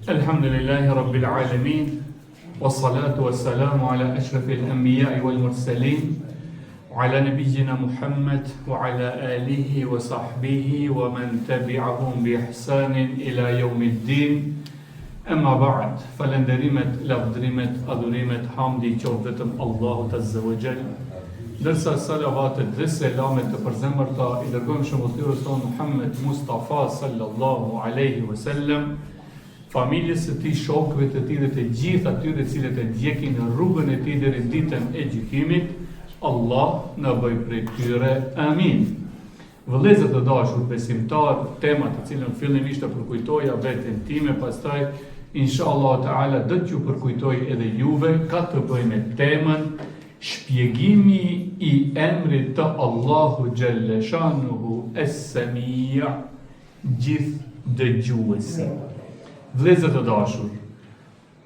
Alhamdulillahi Rabbil Alamin, wassalatu wassalamu ala ashrafil anbiya'i wal mursalin, wa ala nabiyyina Muhammad, wa ala alihi wa sahbihi, wa man tabi'ahum bi ihsanin ila yawmiddin. Amma ba'd, falenderimet, lavdrimet, adhurimet, hamdi qoftë vetëm Allahut Azza wa Jall. Ndërsa salavatet dhe selamet të përzemërta i dërgojmë shëmbëllëtirës tonë Muhammed Mustafa sallallahu alaihi wasallam, familjes së tij, shokëve të tij dhe të gjithë atyre cilët e ndjekin në rrugën e tij deri në ditën e gjykimit. Allah na bëj prej tyre. Amin. Vëllezër të dashur besimtar, tema të cilën fillimisht e përkujtoja veten time, pastaj inshallah taala do t'ju përkujtoj edhe juve, ka të bëjë me temën shpjegimi i emrit të Allahu Gjelle Shanuhu Es-Sami', gjithdëgjuesi. Vëllezër të dashur,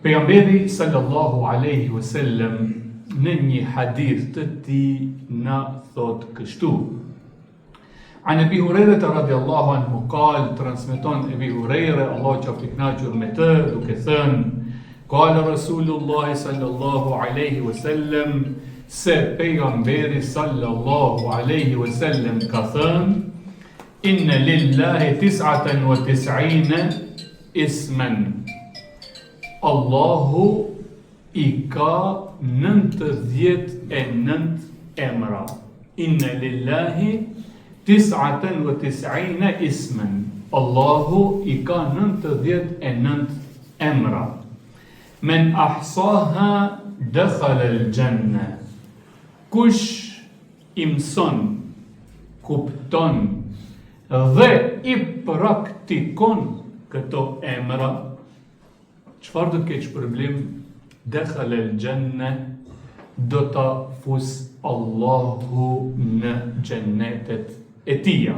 pejgamberi sallallahu alaihi wasallam në një hadith të tij na thot kështu: An Abi Hurajra radhiyallahu anhu qal, transmeton Abi Hurajra, Allahu qoftë i kënaqur me të, duke thënë: Qala Rasulullah sallallahu alaihi wasallam, se pejgamberi sallallahu alaihi wasallam ka thënë: Inna lillahi 99 ismen. Allahu i ka 99 emra. Inna lillahi 99 ismen. Allahu i ka 99 emra. Men ahsaha dakhala al-janna. Kush i mëson, kupton dhe i praktikon këto emra, çfarë do të ketë shpërblim? Dakhala al-janna, do ta fus Allahu në xhenetet e tija.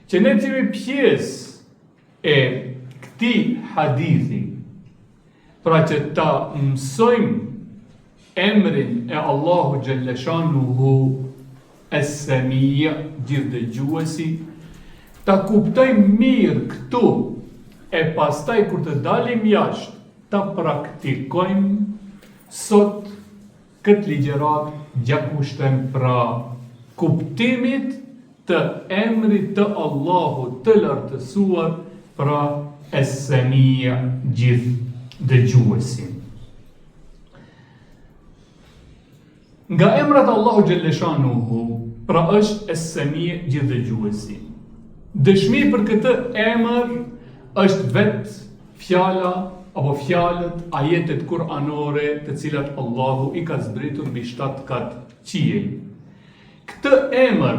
Që ne jemi pjesë e këtij hadithi, pra që ta mësojmë emrin e Allahu Gjelle Shanuhu Es-Sami', gjithdëgjuesi, ta kuptojmë mirë këtu, e pastaj kur të dalim jashtë, ta praktikojmë sot këtë ligjërat gjakushten pra kuptimit të emrit të Allahut të lartësuar, pra Es-Sami', gjithdëgjuesi. Nga emrat Allahu Gjelle Shanuhu, pra është Es-Sami', gjithdëgjuesi. Dëshmi për këtë emër është vetë fjala apo fjalët, ajetet kuranore të cilat Allahu i ka zbritur mbi 7 kat qiej. Këtë emër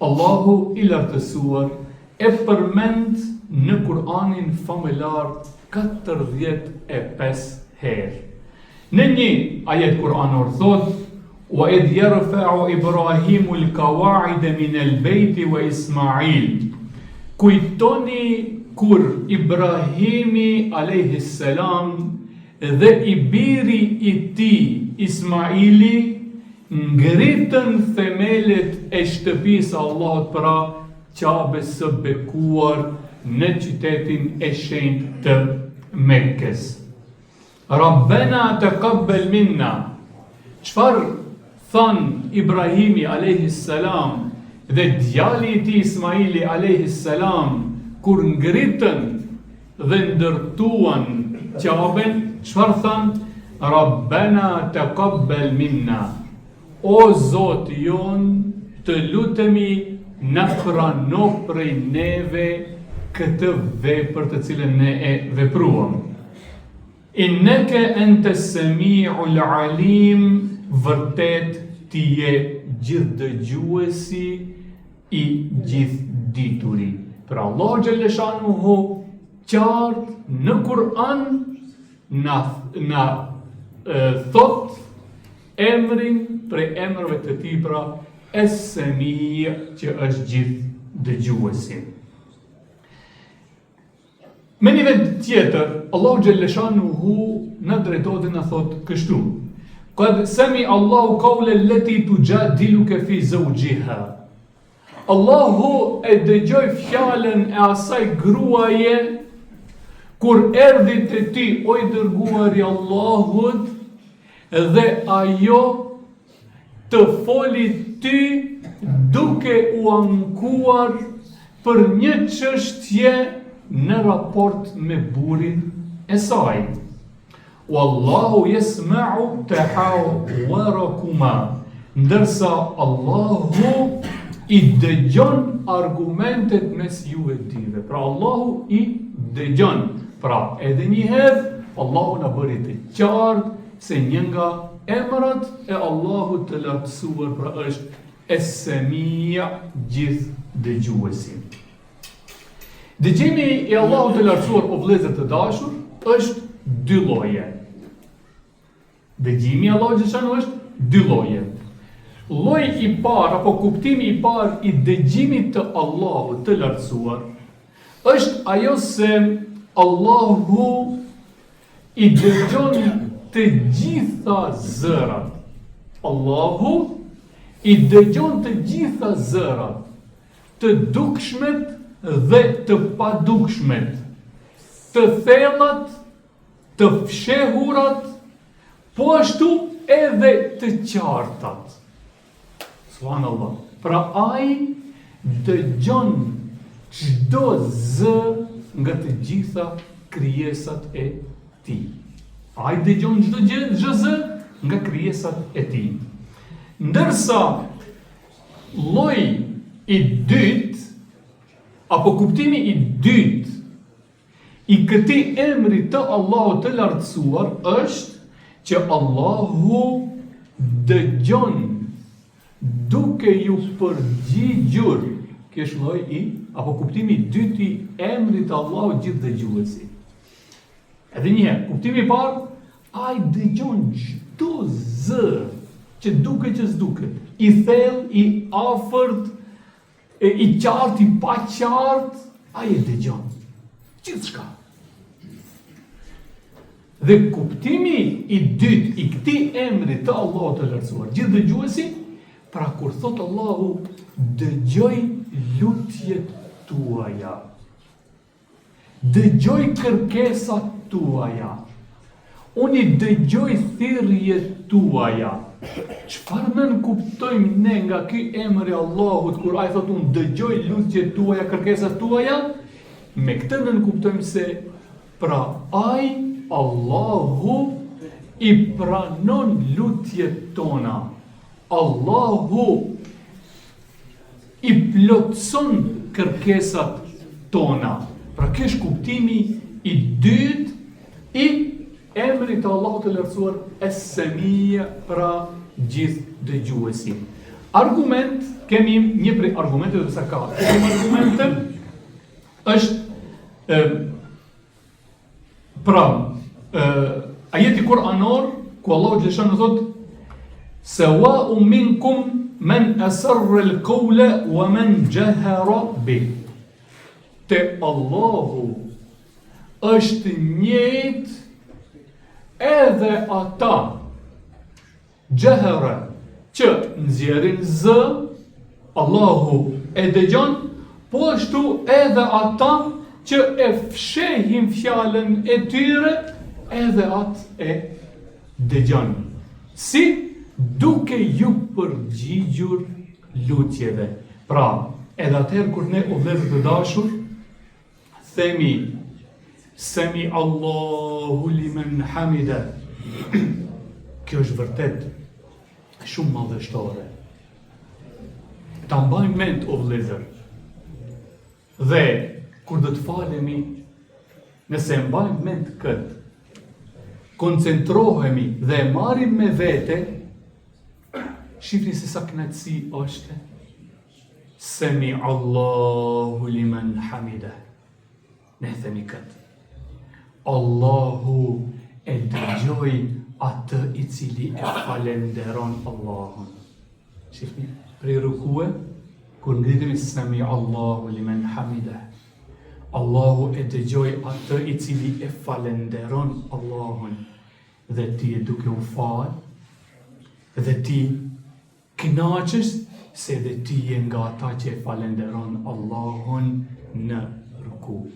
Allahu i lartësuar e përmend në Kur'anin famëlar 45 herë. Në një ajet kuranor thot: Wa idh yarfa'u Ibrahimu al-qawa'ida min al-bayti wa Ismail. Kujtoni kur Ibrahimi alayhis salam dhe i biri i tij Ismaili ngritën themelet e shtëpisë Allahut, pra Qabes së bekuar në qytetin e shenjtë të Mekkës. Rabbena taqabbal minna. Çfarë than Ibrahimi alayhis salam dhe djali i tij Ismaili alayhis salam kur ngritën dhe ndërtuan Qaben? Çfarë than? Rabbena taqabbal minna. O Zoti jon, të lutemi na prano prej neve këtë vepër të cilën ne e vepruam. Inneke antes sami'ul alim, vërtet ti je gjithdëgjuesi i gjithdituri. Pra Allahu Gjelle Shanuhu qartë në Kur'an na thot emrin prej emrave të tij, pra Es-Sami', që është gjithdëgjuesi. Me një vend tjetër, Allahu Gjelle Shanuhu na drejtohet dhe na thot kështu: Qad sami Allahu qawla allati tujadiluka fi zawjiha. Allahu e dëgjoi fjalën e asaj gruaje kur erdhi te ti, o i dërguari i Allahut, dhe ajo të foli ty duke u ankuar për një çështje në raport me burrin e saj. Wallahu yasma'u tahawurakuma, ndërsa Allahu i dëgjon argumentet mes juve dyve. Pra Allahu i dëgjon. Pra edhe një herë Allahu na bëri të qartë se një nga emrat e Allahut të lartësuar pra është Es-Semi', gjithë dëgjuesi. Dëgjimi i Allahut të lartësuar, o vëllezër të dashur, është dy lloje. Dëgjimi i Allahut është dy lloje. Lloji i parë apo kuptimi i parë i dëgjimit të Allahut të lartësuar është ajo se Allahu i dëgjon të gjitha zërat. Allahu i dëgjon të gjitha zërat, të dukshmet dhe të padukshmet, të thellat, të fshehurat, po ashtu edhe të qartat. Subhanallah. Pra ai dëgjon çdo zë nga të gjitha krijesat e tij. Ai dëgjon çdo zë nga krijesat e tij. Ndërsa lloji i dytë apo kuptimi i dytë i këtij emri të Allahut të lartësuar është që Allahu dëgjon duke ju përgjigjur. Kjo është lloji i apo kuptimi i dytë i emrit të Allahut gjithdëgjuesi. Edhe një herë, kuptimi i parë, ai dëgjon çdo zë që duket që s'duket, i thellë, i afërt, i qartë, i pa qartë, ai e dëgjon gjithçka. Dhe kuptimi i dytë i këtij emri të Allahut të lartësuar, gjithdëgjuesi, pra kur thot Allahu, dëgjoj lutjet tuaja, dëgjoj kërkesat tuaja, unë i dëgjoj thirrjet tuaja. Çfarë nën kuptojmë ne nga ky emër i Allahut kur ai thot unë dëgjoj lutjet tuaja, kërkesat tuaja? Me këtë nën kuptojmë se pra ai Allahu i pranon lutjet tona. Allahu i plotson kërkesat tona. Pra ky është kuptimi i dytë i emrit të Allahut të lartësuar Es-Semi', pra gjithë dëgjuesi. Argument, kemi një prej argumenteve dhe ka. Kemi argumente është ajeti kuranor ku Allahu xhaleshanu thot sawa'un minkum man asarra al-qawla wa man jahara bih. Te Allahu është njëjtë edhe ata gjehëre që nxjerrin zë, Allahu e dëgjon, po ashtu edhe ata që e fshehin fjalën e tyre, edhe atë e dëgjon. Si duke ju përgjigjur lutjeve. Pra, edhe atëherë kur ne o vëllezër të dashur, themi Semi Allahu liman hamida. Kjo është vërtet shumë madhështore. Ta mbajmë mend o vëllezër. Dhe kur do të falemi, nëse mbajmë mend këtë, koncentrohemi dhe marrim me vete, shifni se sa kënaqësi është. Semi Allahu liman hamida. Ne themi këtë. Allahu e dëgjoj atë i cili e falenderon Allahun. Shifni, prej rukue, kur ngritemi Sami Allahu liman hamida, Allahu e dëgjoj atë i cili e falenderon Allahun, dhe ti e duke u fal, dhe ti kënaqesh se dhe ti je nga ata që e falenderon Allahun në ruku.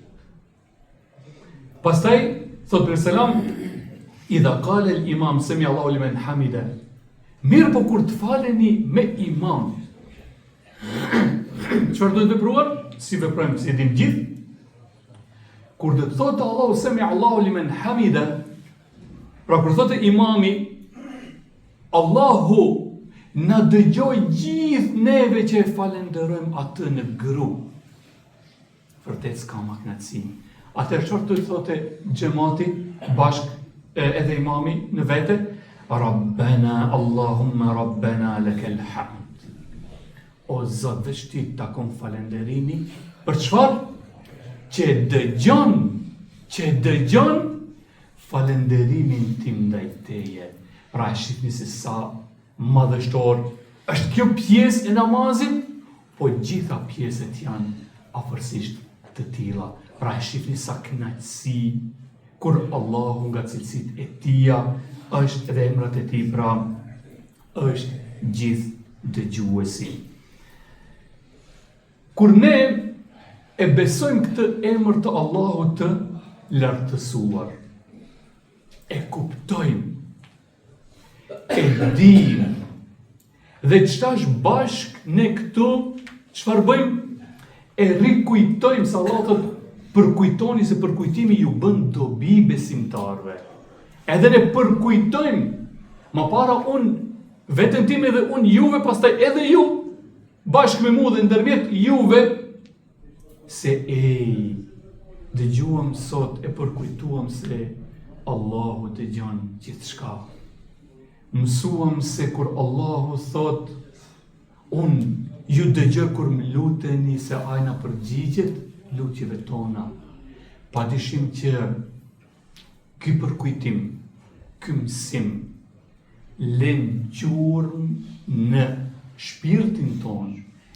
Pastaj, thot për selam, idha qala al-imam sami Allahu liman hamida. Mirë po kur të faleni me imam, çfarë duhet vepruar? Si veprojmë, si edhim gjithë? Kur dhe të thotë Allahu sami Allahu liman hamida, pra kur thotë imami, Allahu na dëgjoj gjithë neve që e falenderojmë atë në grup. Vërtet s'ka më knatësi. Atëherë çfarë do të thotë xhamati bashk edhe imami në vete? Rabbana Allahumma Rabbana lakal hamd. O Zot, veç ti takon falënderimi për çfarë? Që dëgjon falënderimin tim ndaj teje. Pra shihni se sa madhështor është kjo pjesë e namazit, po gjitha pjesët janë afërsisht të tilla. Pra shihni sa kënaqësi kur Allahu nga cilësitë e tija është dhe emrat e tij, pra është gjithë dëgjuesi. Kur ne e besojmë këtë emër të Allahut të lartësuar, e kuptojmë, e dim, dhe çtash bashk ne këtu çfarë bëjmë? E rikujtojmë, sa Allah thotë, përkujtoni se përkujtimi ju bën dobi besimtarve. Edhe ne përkujtojmë, më para unë, vetën tim edhe unë juve, pastaj edhe ju, bashkë me mu dhe ndërmjet juve, se dëgjuam sot e përkujtuam se Allahu dëgjon gjithçka. Mësuam se kur Allahu thot, unë ju dëgjoj kur më luteni se ai na përgjigjet lutjeve tona. Padyshim që ky përkujtim, ky mësim lën gjurmë në shpirtin ton,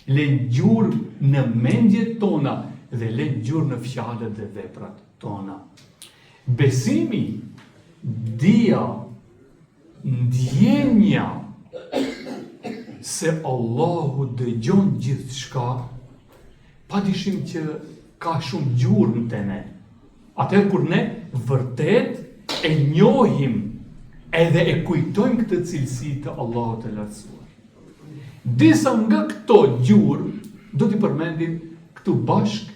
lën gjurmë në mendjet tona dhe lën gjurmë në fjalët dhe veprat tona. Besimi, dia, ndjenja se Allahu dëgjon gjithçka, padyshim që ka shumë gjurmë te ne. Atëherë kur ne vërtet e njohim edhe e kujtojmë këtë cilësi të Allahut të lartësuar. Disa nga këto gjurmë do t'i përmendim këtu bashk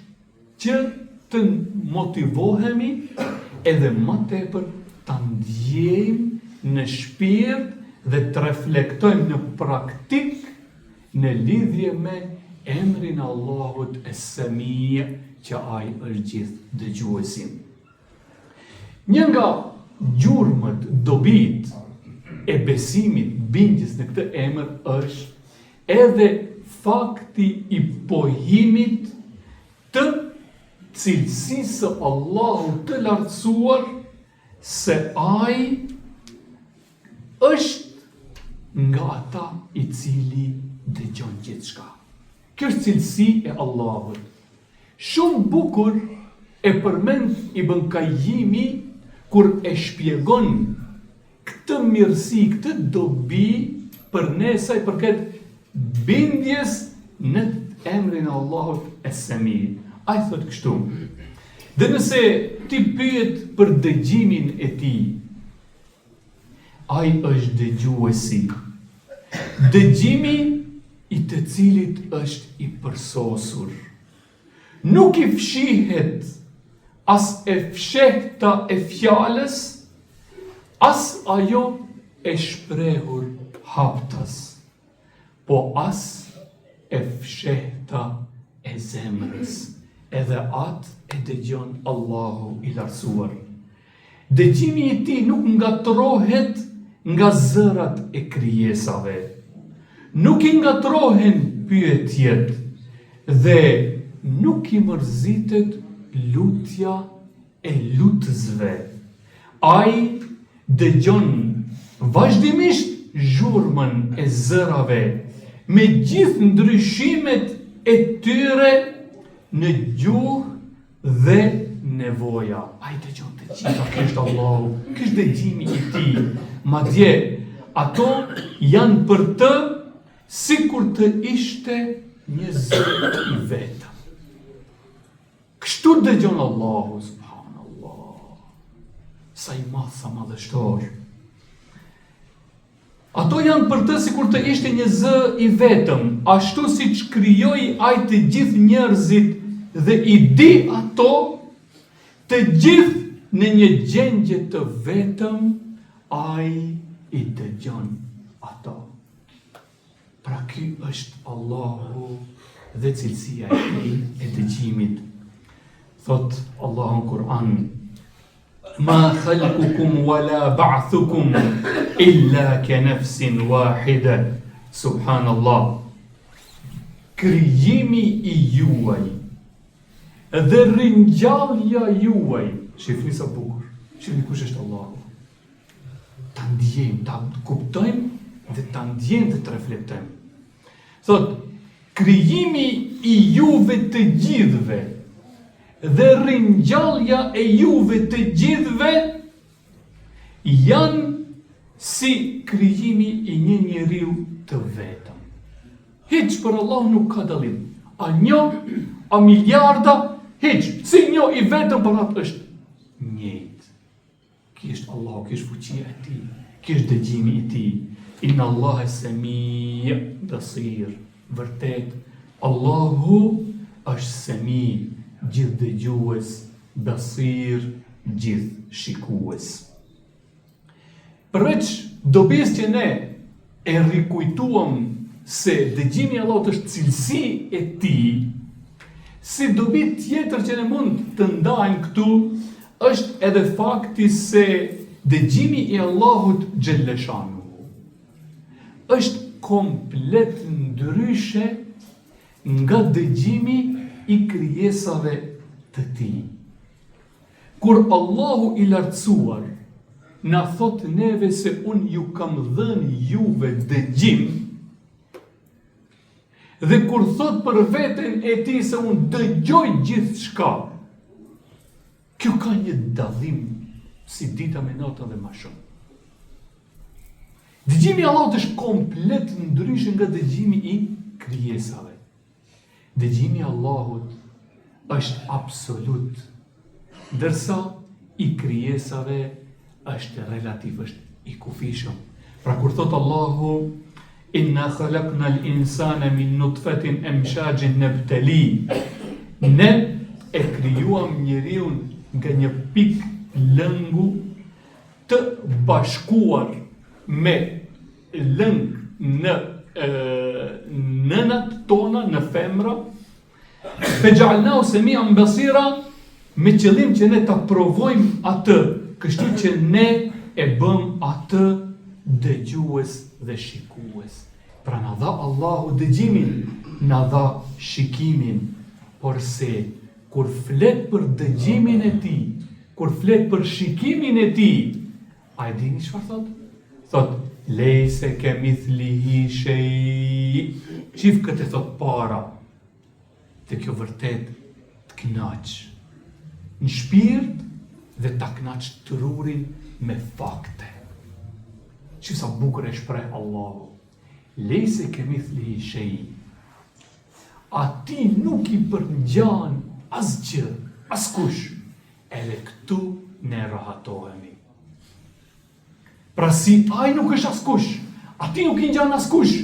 që të motivohemi edhe më tepër ta ndjejmë në shpirt dhe të reflektojmë në praktik në lidhje me emrin Allahut Es-Sami, që ai është gjithë dëgjuesi. Një nga gjurmët, dobit e besimit, bindjes në këtë emër është edhe fakti i pohimit të cilësisë së Allahut të lartësuar se ai është nga ata i cili dëgjon gjithçka. Kjo është cilësi e Allahut. Shumë bukur e përmend Ibn Qayyimi kur e shpjegon këtë mirësi, këtë dobi për ne sa i përket bindjes në emrin e Allahut Es-Sami. Ai thotë kështu: dhe nëse ti pyet për dëgjimin e tij, ai është dëgjuesi. Dëgjimi i të cilit është i përsosur. Nuk i fshihet as e fshehta e fjalës, as ajo e shprehur haptas, po as e fshehta e zemrës, edhe atë e dëgjon Allahu i lartësuar. Dëgjimi i tij nuk ngatrohet nga zërat e krijesave. Nuk i ngatrohen pyetjet dhe nuk i mërzitet lutja e lutësve. Ai dëgjon vazhdimisht zhurmën e zërave me gjithë ndryshimet e tyre në gjuhë dhe nevoja. Ai dëgjon të gjitha, ky është Allahu, ky është dëgjimi i tij. Madje ato janë për të sikur të ishte një zot i vetëm. Kështu dëgjon Allahu, subhanallah. sa i madh, sa madhështor. Ato janë për të sikur të ishte një zë i vetëm, ashtu siç krijoi ai të gjithë njerëzit dhe i di ato të gjithë në një gjendje të vetëm, ai i dëgjon ato. Pra ky është Allahu dhe cilësia e tij e dëgjimit. Thot Allahu në Kur'an: Ma khalqukum wala ba'thukum illa ka nafsin wahida. Subhanallah. Krijimi i juaj dhe ringjallja juaj. Shifni sa bukur. Shifni kush është Allahu. Ta ndjejmë, ta kuptojmë dhe ta ndjejmë dhe të reflektojmë. Thot, krijimi i juve të gjithëve dhe ringjallja e juve të gjithëve janë si krijimi i një njeriu të vetëm. Hiç për Allah nuk ka dallim. A një, a miliarda, hiç. Si një i vetëm për atë është njëjtë. Ky është Allahu, ky është fuqia e tij, ky është dëgjimi i tij. Inna Allaha sami' basir. Vërtet, Allahu është sami, gjithë dëgjues, basir, gjithë shikues. Përveç dobisë që ne e rikujtuam se dëgjimi i Allahut është cilësi e tij, si dobi tjetër që ne mund të ndajmë këtu është edhe fakti se dëgjimi i Allahut xhelleshanu është komplet ndryshe nga dëgjimi i krijesave të tij. Kur Allahu i lartësuar na thot neve se unë ju kam dhënë juve dëgjim, dhe kur thot për veten e tij se unë dëgjoj gjithçka, kjo ka një dallim si dita me natën dhe më shumë. Dëgjimi i Allahut është komplet ndryshe nga dëgjimi i krijesave. Dëgjimi i Allahut është absolut, ndërsa i krijesave është relativ, është i kufishëm. Pra kur thot Allahu: Inna khalaqna al-insana min nutfatin amshajin nabtali. Ne e krijuam njeriun nga një pikë lëngu të bashkuar me lëng në nënat tona, në femra, fejalnahu sami'an basira, me qëllim që ne ta provojmë atë, kështu që ne e bëm atë dëgjues dhe shikues. Pra na dha Allahu dëgjimin, na dha shikimin, por se kur flet për dëgjimin e tij, kur flet për shikimin e tij, a e dini çfarë thot? Thot: Lejse kemithlihi shay. Qif këtë thot para, dhe kjo vërtet të knaq në shpirt dhe ta knaq trurin me fakte. Që sa bukur e shpreh Allahu. Lejse kemithlihi shay. Ati nuk i përngjan asgjë, askush. Edhe këtu ne rahatohemi. Pra si ai nuk është askush, ati nuk i ngjan askush,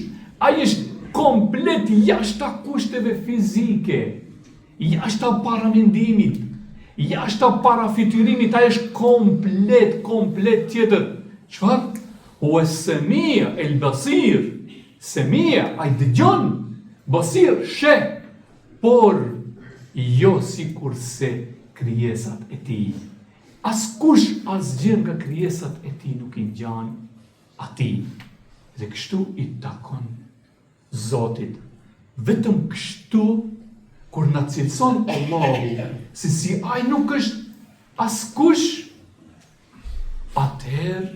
ai është komplet jashta kushteve fizike, jashta paramendimit, jashta parafytyrimit, ai është komplet tjetër. Çfarë? Huwa as-sami' el-basir. Semia, ai dëgjon, basir, sheh, por jo sikur se krijesat e tij. Askush asgjë nga krijesat e tij nuk i ngjan atij. Dhe kështu i takon Zotit. Vetëm kështu, kur na cilëson Allahu se si ai nuk është askush, atëherë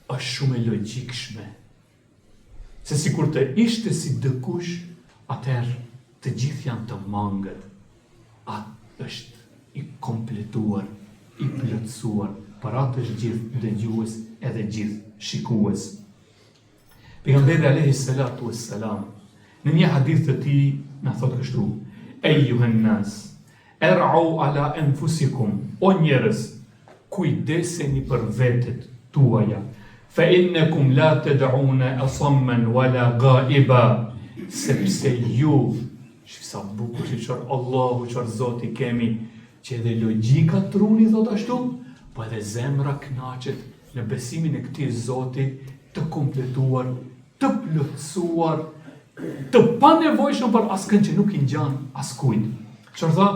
është shumë e logjikshme. Se si kur të ishte si dëkush, atëherë të gjithë janë të mangët. Atë është i kompletuar, i plotësuar, për atë është gjithë dëgjues edhe gjithë shikues. Pejgamberi alayhi salatu wassalam në një hadith të tij na thotë kështu: Eyyuhan nas, er'u ala anfusikum, o njerëz, kujdeseni për vetët tuaja. Fa innakum la tad'una asamman wala ghaiba, sepse ju, sa bukur që çfarë Allahu, çfarë Zoti kemi, që edhe logjika truni thot ashtu, po edhe zemra kënaqet në besimin e këtij Zoti të kompletuar, të plotësuar, të panevojshëm për askën që nuk i ngjan askujt. Çfarë tha?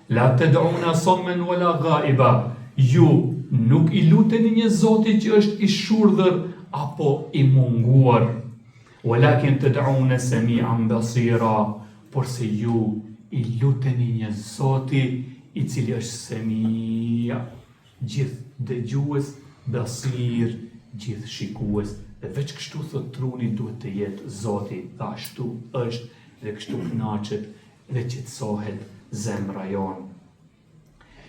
La tad'una asamman wala ghaiba. Ju nuk i luteni një Zoti që është i shurdhër apo i munguar. Walakin tad'una sami'an basira, por se ju i luteni një Zoti i cili është Semia, gjithë dëgjues, basir, gjithë shikues. Dhe veç kështu thot truni duhet të jetë Zoti, dhe ashtu është, dhe kështu kënaqet dhe qetësohet zemra jonë.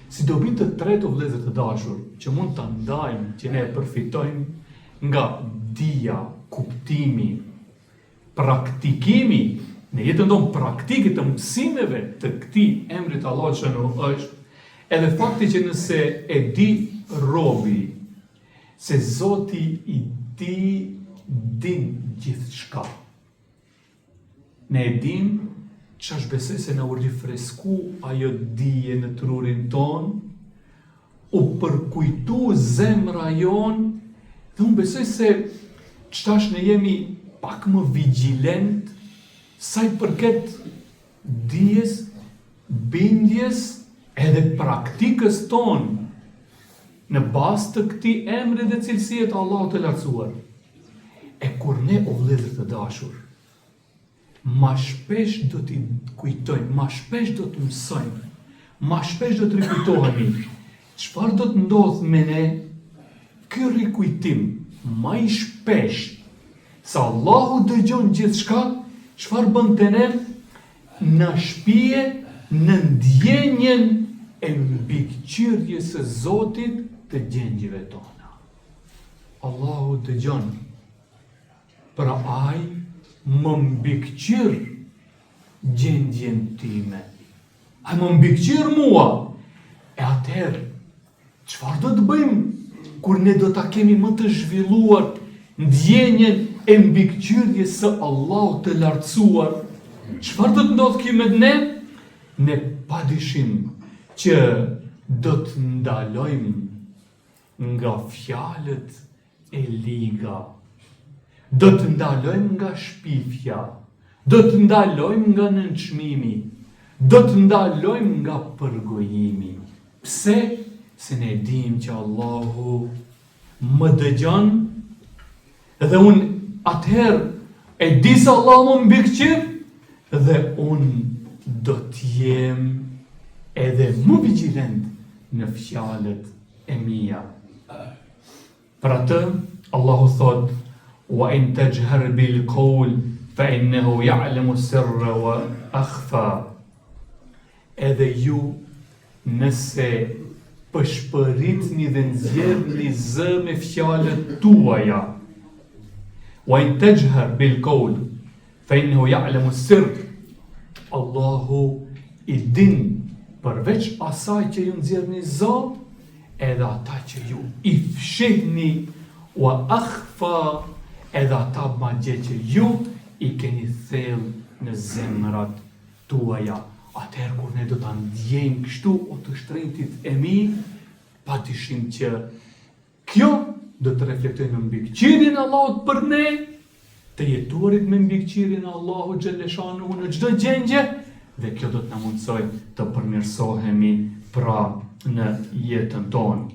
Si dobi të tretë, o vëllezër të dashur, që mund të ndajmë, që ne përfitojmë nga dija, kuptimi, praktikimi, në jetën tonë praktike të mësimeve të këtij emrit Allah xhanu është, edhe fakti që nëse e di robi se Zoti i din gjithçka. Ne e dim ç'është, besoj se na urdhë fresku ajo dije në trurin ton, u përkujtu zemra jon, dhe unë besoj se çtash ne jemi pak më vigjilent sa i përket dijes, bindjes edhe praktikës ton në bazë të këtij emri dhe cilësie të Allahut të lartësuar. E kur ne, o vëllezër të dashur, ma shpesh do t'i kujtojmë, ma shpesh do të mësojmë, ma shpesh do të rikujtohemi, çfarë do të ndodhë me ne, ky rikujtim ma i shpesh, sa Allahu dëgjon gjithçka, çfarë bën te ne, na shpije në ndjenjen e mbikëqyrjes së Zotit të gjendjeve tona. Allahu dëgjon, pra ai më mbikëqyr gjendjen time. Ai më mbikëqyr mua. E atëherë, çfarë do të bëjmë kur ne do ta kemi më të zhvilluar ndjenjen e mbikëqyrjes së Allahut të lartësuar? Çfarë do të ndodhë kjo me ne? Ne padyshim që do të ndalojmë nga fjalët e liga, do të ndalojmë nga shpifja, do të ndalojmë nga nënçmimi, do të ndalojmë nga përgojimi. Pse? Se ne dim që Allahu më dëgjon, dhe unë atëherë e di se Allahu më mbikëqyr, dhe unë do të jem edhe më vigjilent në fjalët e mia. Për atë, Allahu thot, wa in tajhar bil qawl fa innahu ya'lamu sirra wa akhfa. Edhe ju, nëse pëshpëritni dhe nxjerrni zë me fjalët tuaja, wa in tajhar bil qawl fa innahu ya'lamu sirra, Allahu i din përveç asaj që ju nxjerrni zë, edhe ata që ju i fshihni, wa akhfa, edhe ata madje që ju i keni thellë në zemrat tuaja. Atëherë kur ne do ta ndjejmë kështu, o të shtrenjtit e mi, padyshim që kjo do të reflektojë në mbikëqyrjen e Allahut për ne, të jetuarit me mbikëqyrjen e Allahut xhaleshanuhu në çdo gjendje, dhe kjo do të na mundsojë të përmirësohemi pra në jetën tonë.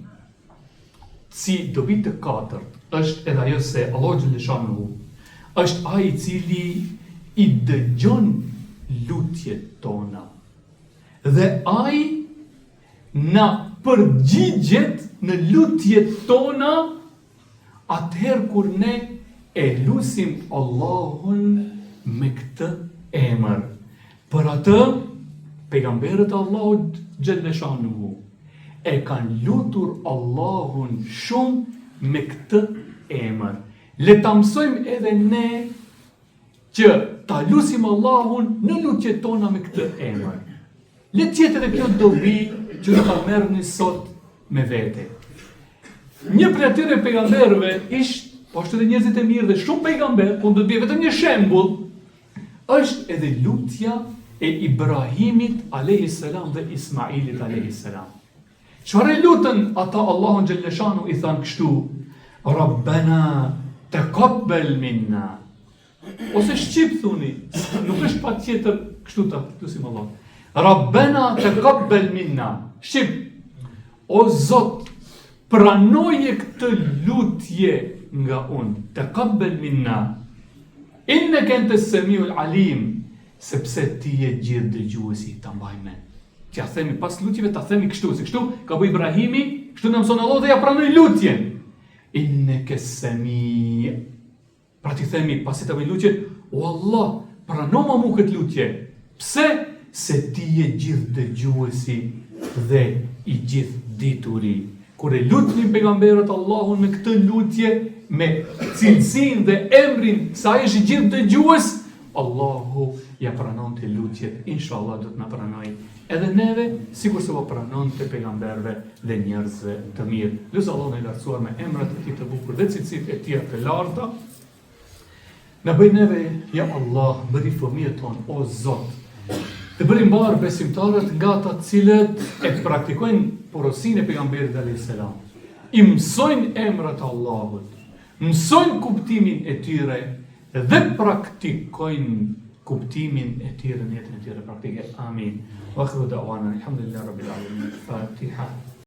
Si dobi të katërt është edhe ajo se Allahu xhaleshanuhu është ai i cili i dëgjon lutjet tona, dhe ai na përgjigjet në lutjet tona atëherë kur ne e lusim Allahun me këtë emër. Për atë, pejgamberët e Allahut xhaleshanuhu e kanë lutur Allahun shumë me këtë emër. Le ta mësojmë edhe ne që ta lusim Allahun në lutjet tona me këtë emër. Le të jetë edhe kjo dobi që do ta merrni sot me vete. Një prej atyre pejgamberëve ishte, po është edhe njerëzit e mirë dhe shumë pejgamber, po do të bëj vetëm një shembull, është edhe lutja e Ibrahimit a.s. dhe Ismailit a.s. Çfarë lutën ata Allahun xhelleshanu i thanë kështu: Rabbana taqabbal minna. Ose shqip thuni, nuk është patjetër kështu ta lutim Allah. Rabbana taqabbal minna. Shqip, o Zot, pranoje këtë lutje nga unë. Taqabbal minna. Innaka antas samiul alim. Sepse ti je gjithë dëgjuesi, ta mbaj mend. T'ja themi pas lutjeve, ta themi kështu, se kështu ka bu Ibrahimi, kështu na mëson Allah dhe ja pranoi lutjen. Innaka sami. Pra ti themi pasi ta bëj lutjen, o Allah, prano ma mu këtë lutje. Pse? Se ti je gjithë dëgjuesi dhe i gjithë dituri. Kur e lutnin pejgamberët Allahun me këtë lutje, me cilësinë dhe emrin sa ai është i gjithë dëgjues, Allahu ja pranon të lutjet, inshallah do të na pranoj edhe neve, sikur se po pranon të pejgamberëve dhe njerëzve të mirë. Lutë Allahun e lartësuar me emrat e tij të bukur dhe cilësitë e tij të larta. Na bëj neve, ja Allah, bëri fëmijët tonë, o Zot, të bëri mbar besimtarët nga ata cilët e praktikojnë porosinë e pejgamberit alayhis salam. I mësojnë emrat e Allahut, mësojnë kuptimin e tyre dhe praktikojnë kuptimin e tyre në jetën e tyre praktike. Amin. Wa akhiru da'wana alhamdulillahi rabbil alamin. Fatiha.